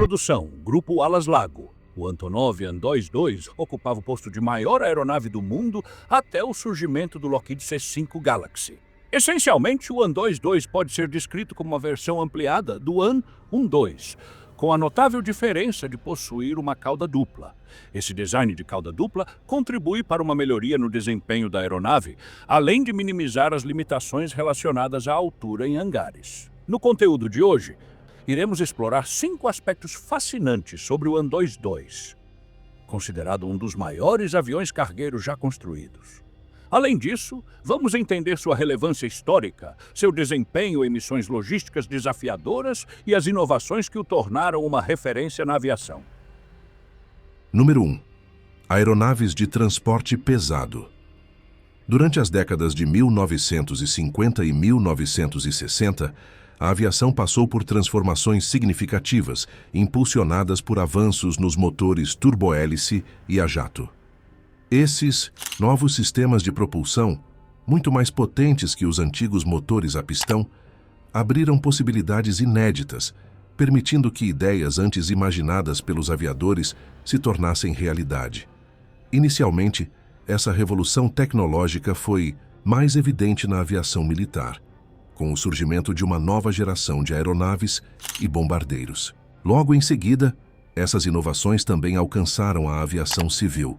produção, Grupo Alas Lago. O Antonov An-22 ocupava o posto de maior aeronave do mundo até o surgimento do Lockheed C-5 Galaxy. Essencialmente, o An-22 pode ser descrito como uma versão ampliada do An-12, com a notável diferença de possuir uma cauda dupla. Esse design de cauda dupla contribui para uma melhoria no desempenho da aeronave, além de minimizar as limitações relacionadas à altura em hangares. No conteúdo de hoje, iremos explorar 5 aspectos fascinantes sobre o An-22, considerado um dos maiores aviões cargueiros já construídos. Além disso, vamos entender sua relevância histórica, seu desempenho em missões logísticas desafiadoras e as inovações que o tornaram uma referência na aviação. Número 1. Aeronaves de transporte pesado. Durante as décadas de 1950 e 1960, a aviação passou por transformações significativas, impulsionadas por avanços nos motores turbohélice e a jato. Esses novos sistemas de propulsão, muito mais potentes que os antigos motores a pistão, abriram possibilidades inéditas, permitindo que ideias antes imaginadas pelos aviadores se tornassem realidade. Inicialmente, essa revolução tecnológica foi mais evidente na aviação militar, com o surgimento de uma nova geração de aeronaves e bombardeiros. Logo em seguida, essas inovações também alcançaram a aviação civil,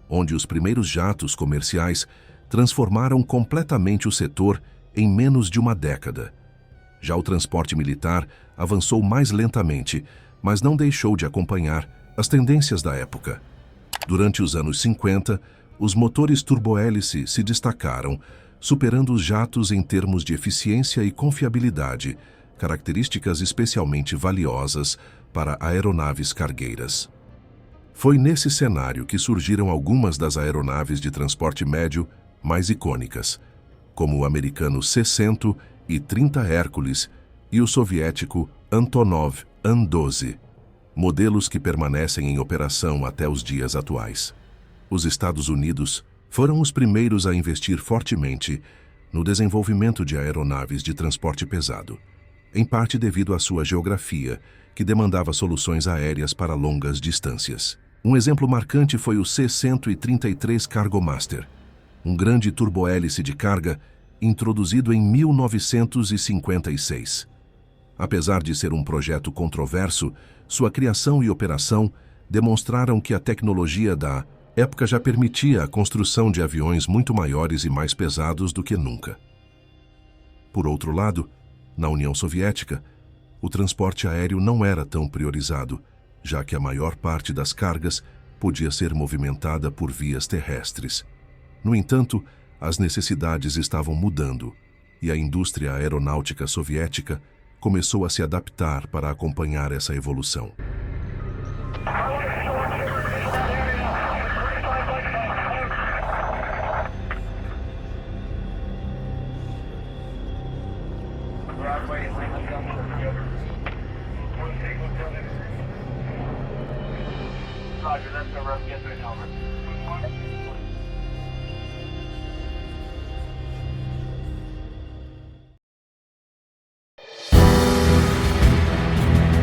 onde os primeiros jatos comerciais transformaram completamente o setor em menos de uma década. Já o transporte militar avançou mais lentamente, mas não deixou de acompanhar as tendências da época. Durante os anos 50, os motores turbohélice se destacaram, superando os jatos em termos de eficiência e confiabilidade, características especialmente valiosas para aeronaves cargueiras. Foi nesse cenário que surgiram algumas das aeronaves de transporte médio mais icônicas, como o americano C-100 e 30 Hércules e o soviético Antonov An-12, modelos que permanecem em operação até os dias atuais. Os Estados Unidos foram os primeiros a investir fortemente no desenvolvimento de aeronaves de transporte pesado, em parte devido à sua geografia, que demandava soluções aéreas para longas distâncias. Um exemplo marcante foi o C-133 Cargomaster, um grande turbohélice de carga introduzido em 1956. Apesar de ser um projeto controverso, sua criação e operação demonstraram que a tecnologia da época já permitia a construção de aviões muito maiores e mais pesados do que nunca. Por outro lado, na União Soviética, o transporte aéreo não era tão priorizado, já que a maior parte das cargas podia ser movimentada por vias terrestres. No entanto, as necessidades estavam mudando e a indústria aeronáutica soviética começou a se adaptar para acompanhar essa evolução.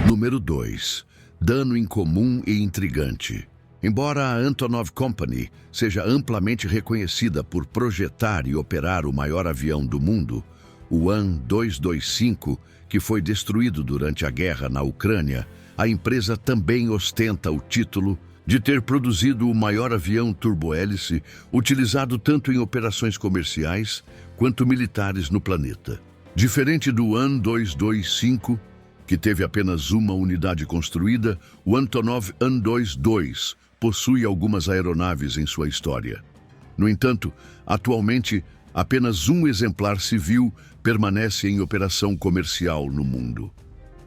Número 2. Dano incomum e intrigante. Embora a Antonov Company seja amplamente reconhecida por projetar e operar o maior avião do mundo, o An-225, que foi destruído durante a guerra na Ucrânia, a empresa também ostenta o título de ter produzido o maior avião turbohélice utilizado tanto em operações comerciais quanto militares no planeta. Diferente do An-225, que teve apenas uma unidade construída, o Antonov An-22 possui algumas aeronaves em sua história. No entanto, atualmente, apenas um exemplar civil permanece em operação comercial no mundo.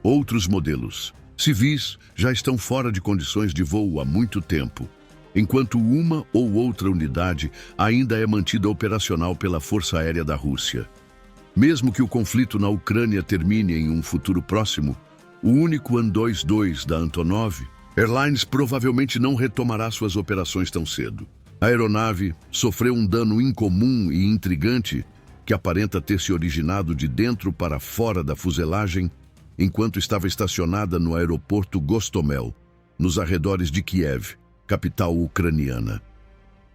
Outros modelos civis já estão fora de condições de voo há muito tempo, enquanto uma ou outra unidade ainda é mantida operacional pela Força Aérea da Rússia. Mesmo que o conflito na Ucrânia termine em um futuro próximo, o único An-22 da Antonov Airlines provavelmente não retomará suas operações tão cedo. A aeronave sofreu um dano incomum e intrigante que aparenta ter se originado de dentro para fora da fuselagem enquanto estava estacionada no aeroporto Gostomel, nos arredores de Kiev, capital ucraniana.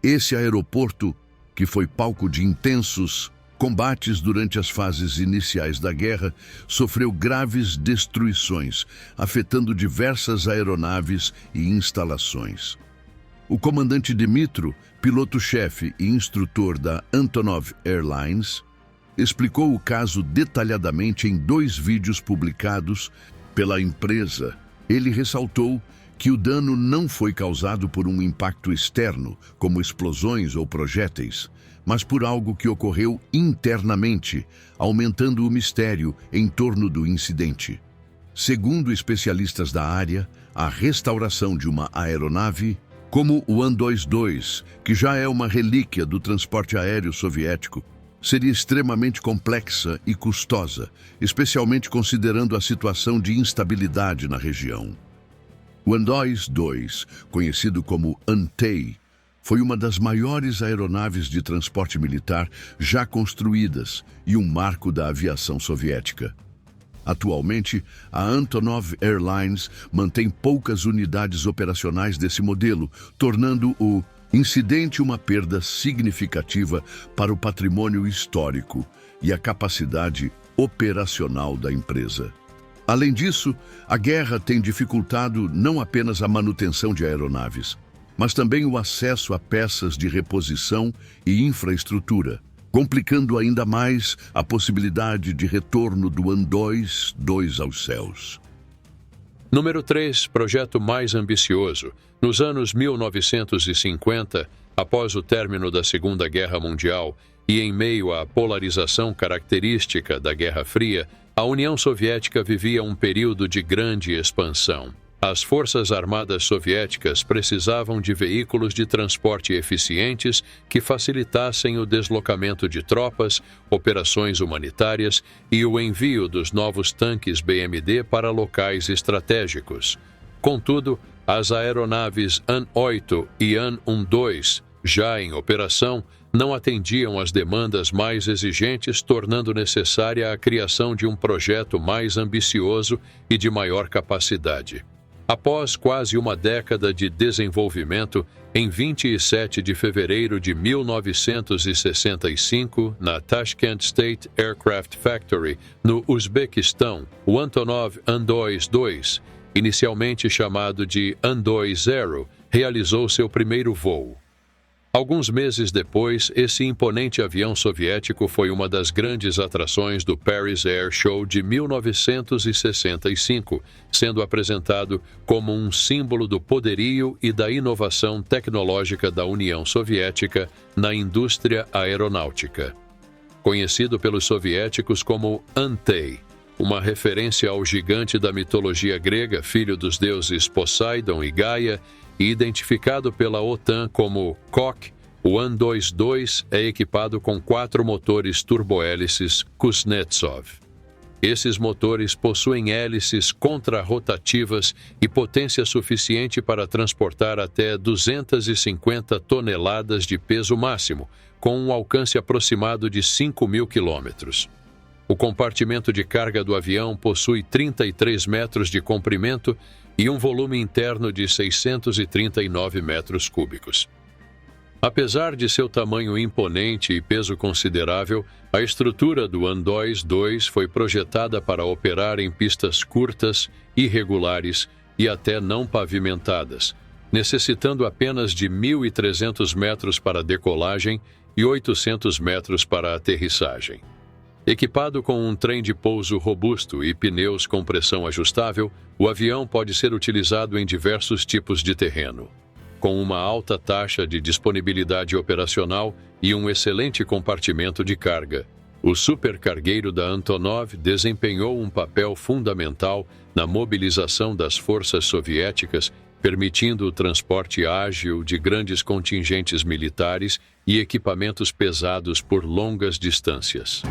Esse aeroporto, que foi palco de intensos combates durante as fases iniciais da guerra, sofreu graves destruições, afetando diversas aeronaves e instalações. O comandante Dmitro, piloto-chefe e instrutor da Antonov Airlines, explicou o caso detalhadamente em 2 vídeos publicados pela empresa. Ele ressaltou que o dano não foi causado por um impacto externo, como explosões ou projéteis, mas por algo que ocorreu internamente, aumentando o mistério em torno do incidente. Segundo especialistas da área, a restauração de uma aeronave, como o An-22, que já é uma relíquia do transporte aéreo soviético, seria extremamente complexa e custosa, especialmente considerando a situação de instabilidade na região. O An-22, conhecido como An-TEI, foi uma das maiores aeronaves de transporte militar já construídas e um marco da aviação soviética. Atualmente, a Antonov Airlines mantém poucas unidades operacionais desse modelo, tornando o incidente uma perda significativa para o patrimônio histórico e a capacidade operacional da empresa. Além disso, a guerra tem dificultado não apenas a manutenção de aeronaves, mas também o acesso a peças de reposição e infraestrutura, complicando ainda mais a possibilidade de retorno do An-22 aos céus. Número 3, projeto mais ambicioso. Nos anos 1950, após o término da Segunda Guerra Mundial e em meio à polarização característica da Guerra Fria, a União Soviética vivia um período de grande expansão. As forças armadas soviéticas precisavam de veículos de transporte eficientes que facilitassem o deslocamento de tropas, operações humanitárias e o envio dos novos tanques BMD para locais estratégicos. Contudo, as aeronaves An-8 e An-12, já em operação, não atendiam às demandas mais exigentes, tornando necessária a criação de um projeto mais ambicioso e de maior capacidade. Após quase uma década de desenvolvimento, em 27 de fevereiro de 1965, na Tashkent State Aircraft Factory, no Uzbequistão, o Antonov An-22, inicialmente chamado de An-20, realizou seu primeiro voo. Alguns meses depois, esse imponente avião soviético foi uma das grandes atrações do Paris Air Show de 1965, sendo apresentado como um símbolo do poderio e da inovação tecnológica da União Soviética na indústria aeronáutica. Conhecido pelos soviéticos como An-TEI, uma referência ao gigante da mitologia grega, filho dos deuses Poseidon e Gaia, e identificado pela OTAN como KOK, o An-22 é equipado com 4 motores turbohélices Kuznetsov. Esses motores possuem hélices contrarrotativas e potência suficiente para transportar até 250 toneladas de peso máximo, com um alcance aproximado de 5.000 quilômetros. O compartimento de carga do avião possui 33 metros de comprimento e um volume interno de 639 metros cúbicos. Apesar de seu tamanho imponente e peso considerável, a estrutura do An-22 foi projetada para operar em pistas curtas, irregulares e até não pavimentadas, necessitando apenas de 1.300 metros para decolagem e 800 metros para aterrissagem. Equipado com um trem de pouso robusto e pneus com pressão ajustável, o avião pode ser utilizado em diversos tipos de terreno. Com uma alta taxa de disponibilidade operacional e um excelente compartimento de carga, o supercargueiro da Antonov desempenhou um papel fundamental na mobilização das forças soviéticas, permitindo o transporte ágil de grandes contingentes militares e equipamentos pesados por longas distâncias.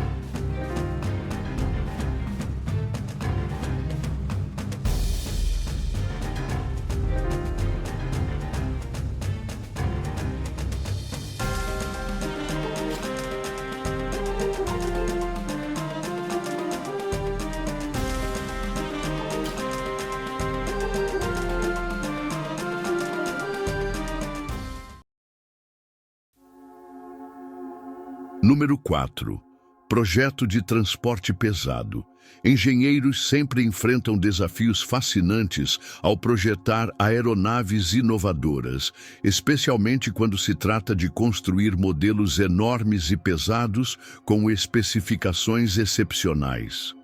Número 4. Projeto de transporte pesado. Engenheiros sempre enfrentam desafios fascinantes ao projetar aeronaves inovadoras, especialmente quando se trata de construir modelos enormes e pesados com especificações excepcionais.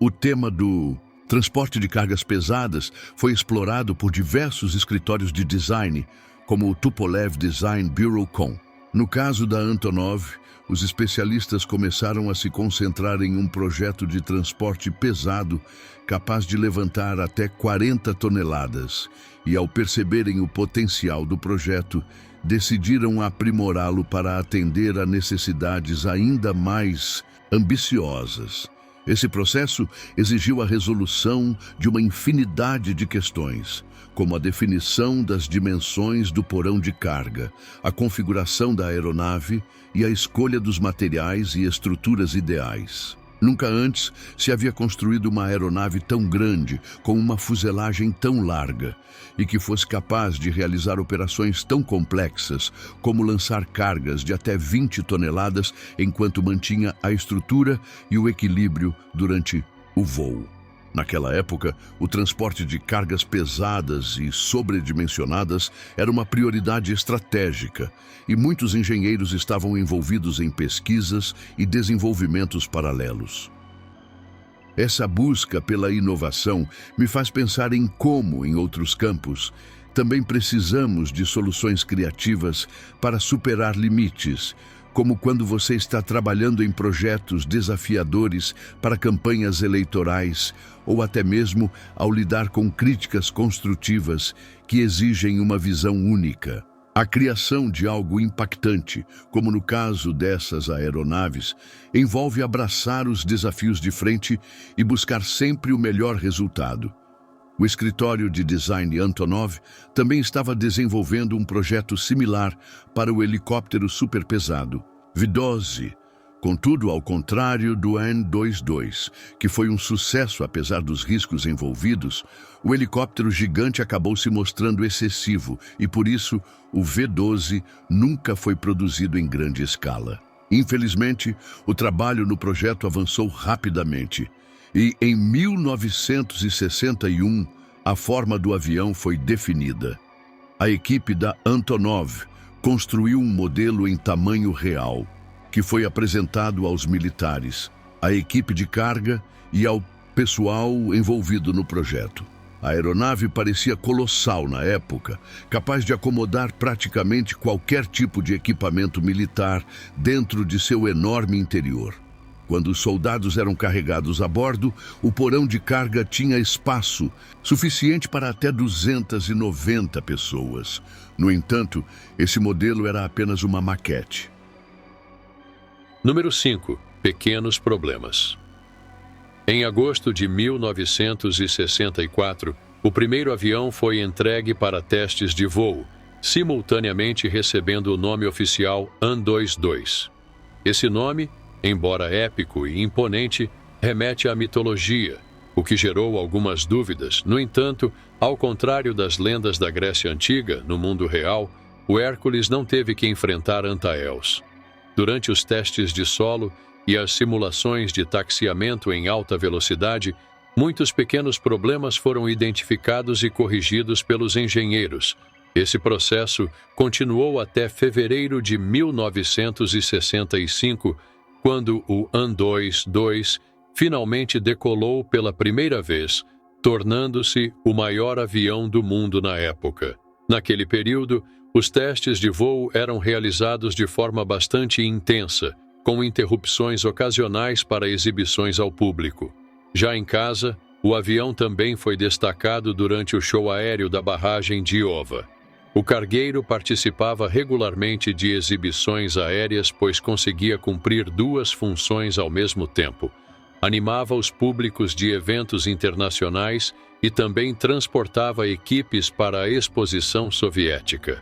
O tema do transporte de cargas pesadas foi explorado por diversos escritórios de design, como o Tupolev Design Bureau Com. No caso da Antonov, os especialistas começaram a se concentrar em um projeto de transporte pesado capaz de levantar até 40 toneladas e, ao perceberem o potencial do projeto, decidiram aprimorá-lo para atender a necessidades ainda mais ambiciosas. Esse processo exigiu a resolução de uma infinidade de questões, como a definição das dimensões do porão de carga, a configuração da aeronave e a escolha dos materiais e estruturas ideais. Nunca antes se havia construído uma aeronave tão grande, com uma fuselagem tão larga, e que fosse capaz de realizar operações tão complexas, como lançar cargas de até 20 toneladas enquanto mantinha a estrutura e o equilíbrio durante o voo. Naquela época, o transporte de cargas pesadas e sobredimensionadas era uma prioridade estratégica, e muitos engenheiros estavam envolvidos em pesquisas e desenvolvimentos paralelos. Essa busca pela inovação me faz pensar em como, em outros campos, também precisamos de soluções criativas para superar limites, como quando você está trabalhando em projetos desafiadores para campanhas eleitorais ou até mesmo ao lidar com críticas construtivas que exigem uma visão única. A criação de algo impactante, como no caso dessas aeronaves, envolve abraçar os desafios de frente e buscar sempre o melhor resultado. O escritório de design Antonov também estava desenvolvendo um projeto similar para o helicóptero superpesado, V-12. Contudo, ao contrário do An-22, que foi um sucesso apesar dos riscos envolvidos, o helicóptero gigante acabou se mostrando excessivo e, por isso, o V-12 nunca foi produzido em grande escala. Infelizmente, o trabalho no projeto avançou rapidamente e, em 1961, a forma do avião foi definida. A equipe da Antonov construiu um modelo em tamanho real, que foi apresentado aos militares, à equipe de carga e ao pessoal envolvido no projeto. A aeronave parecia colossal na época, capaz de acomodar praticamente qualquer tipo de equipamento militar dentro de seu enorme interior. Quando os soldados eram carregados a bordo, o porão de carga tinha espaço suficiente para até 290 pessoas. No entanto, esse modelo era apenas uma maquete. Número 5. Pequenos problemas. Em agosto de 1964, o primeiro avião foi entregue para testes de voo, simultaneamente recebendo o nome oficial An-22. Esse nome, embora épico e imponente, remete à mitologia, o que gerou algumas dúvidas. No entanto, ao contrário das lendas da Grécia Antiga, no mundo real, o Hércules não teve que enfrentar Antaeus. Durante os testes de solo e as simulações de taxiamento em alta velocidade, muitos pequenos problemas foram identificados e corrigidos pelos engenheiros. Esse processo continuou até fevereiro de 1965, quando o An-22 finalmente decolou pela primeira vez, tornando-se o maior avião do mundo na época. Naquele período, os testes de voo eram realizados de forma bastante intensa, com interrupções ocasionais para exibições ao público. Já em casa, o avião também foi destacado durante o show aéreo da barragem de Iowa. O cargueiro participava regularmente de exibições aéreas, pois conseguia cumprir duas funções ao mesmo tempo. Animava os públicos de eventos internacionais e também transportava equipes para a exposição soviética.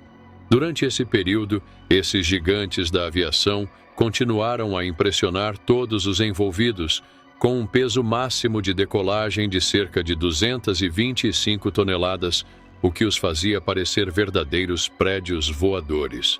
Durante esse período, esses gigantes da aviação continuaram a impressionar todos os envolvidos, com um peso máximo de decolagem de cerca de 225 toneladas, o que os fazia parecer verdadeiros prédios voadores.